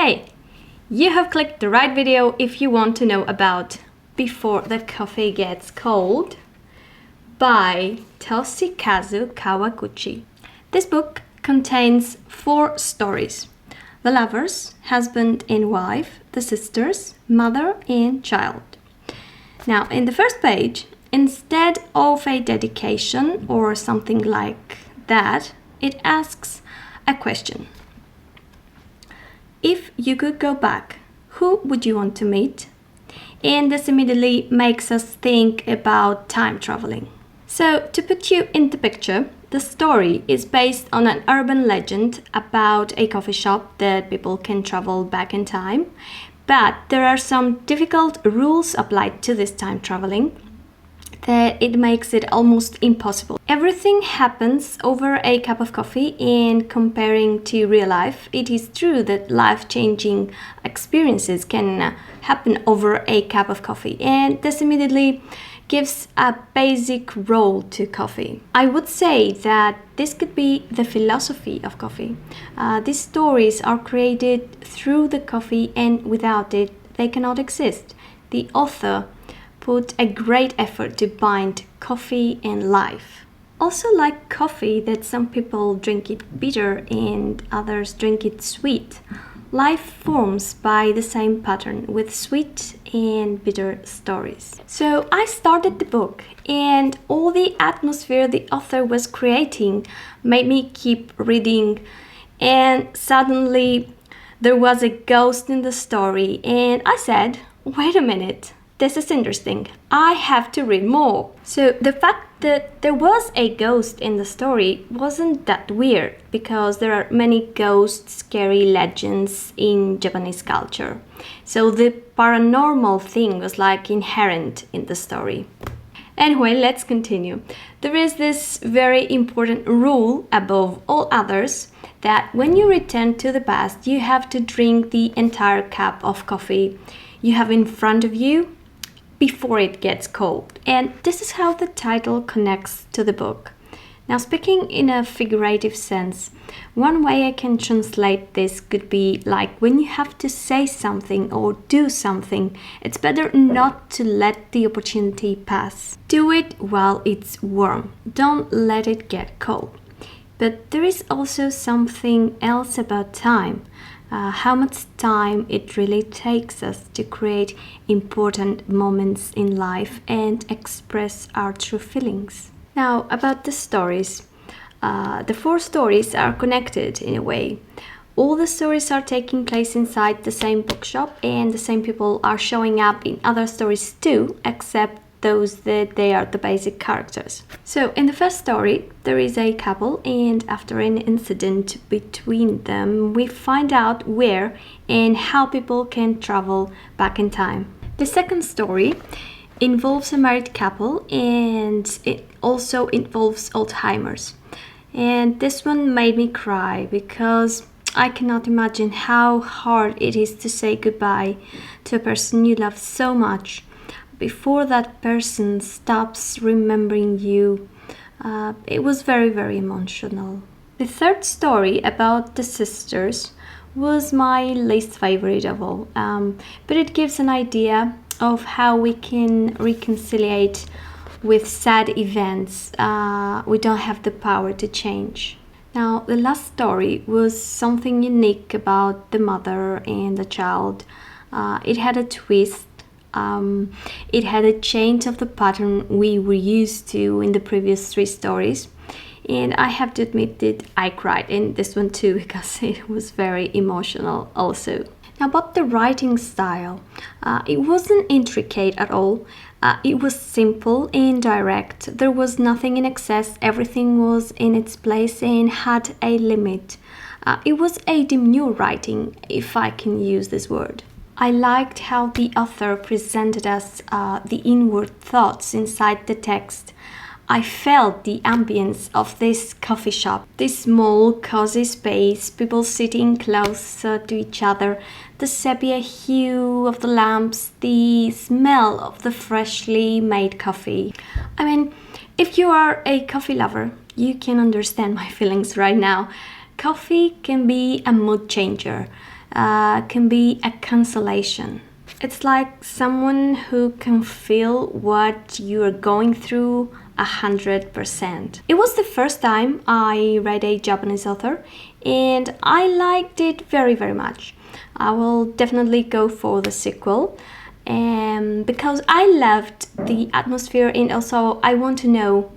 Hey, you have clicked the right video if you want to know about Before the Coffee Gets Cold by Toshikazu Kawaguchi. This book contains 4 stories: the lovers, husband and wife, the sisters, mother and child. Now, in the first page, instead of a dedication or something like that, it asks a question. If you could go back, who would you want to meet? And this immediately makes us think about time traveling. So, to put you in the picture, the story is based on an urban legend about a coffee shop that people can travel back in time. But there are some difficult rules applied to this time traveling that it makes it almost impossible. Everything happens over a cup of coffee, and comparing to real life, it is true that life-changing experiences can happen over a cup of coffee, and this immediately gives a basic role to coffee. I would say that this could be the philosophy of coffee. These stories are created through the coffee, and without it, they cannot exist. The author put a great effort to bind coffee and life. Also, like coffee, that some people drink it bitter and others drink it sweet. Life forms by the same pattern with sweet and bitter stories. So I started the book, and all the atmosphere the author was creating made me keep reading, and suddenly there was a ghost in the story, and I said, wait a minute, this is interesting. I have to read more. So the fact that there was a ghost in the story wasn't that weird, because there are many ghost scary legends in Japanese culture. So the paranormal thing was like inherent in the story. Anyway, let's continue. There is this very important rule above all others, that when you return to the past, you have to drink the entire cup of coffee you have in front of you before it gets cold. And this is how the title connects to the book. Now, speaking in a figurative sense, one way I can translate this could be like when you have to say something or do something, it's better not to let the opportunity pass. Do it while it's warm. Don't let it get cold. But there is also something else about time. How much time it really takes us to create important moments in life and express our true feelings. Now, about the stories. The 4 stories are connected in a way. All the stories are taking place inside the same bookshop, and the same people are showing up in other stories too, except those that they are the basic characters. So in the first story, there is a couple, and after an incident between them, we find out where and how people can travel back in time. The second story involves a married couple, and it also involves Alzheimer's. And this one made me cry, because I cannot imagine how hard it is to say goodbye to a person you love so much before that person stops remembering you. It was very, very emotional. The third story about the sisters was my least favorite of all, but it gives an idea of how we can reconcile with sad events we don't have the power to change. Now, the last story was something unique about the mother and the child. It had a twist. It had a change of the pattern we were used to in the previous 3 stories, and I have to admit that I cried in this one too, because it was very emotional also. Now, about the writing style, it wasn't intricate at all. It was simple and direct. There was nothing in excess. Everything was in its place and had a limit. It was a demure writing, if I can use this word. I liked how the author presented us the inward thoughts inside the text. I felt the ambience of this coffee shop, this small, cozy space, people sitting closer to each other, the sepia hue of the lamps, the smell of the freshly made coffee. I mean, if you are a coffee lover, you can understand my feelings right now. Coffee can be a mood changer. can be a consolation. It's like someone who can feel what you're going through 100%. It was the first time I read a Japanese author and I liked it very, very much. I will definitely go for the sequel because I loved the atmosphere, and also I want to know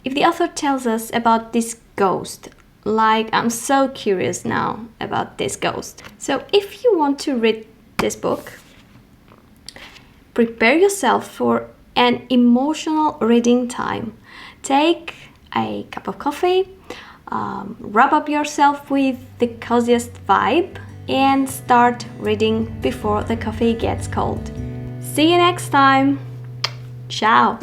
if the author tells us about this ghost. Like, I'm so curious now about this ghost. So if you want to read this book, prepare yourself for an emotional reading time. Take a cup of coffee, wrap up yourself with the coziest vibe, and start reading before the coffee gets cold. See you next time. Ciao.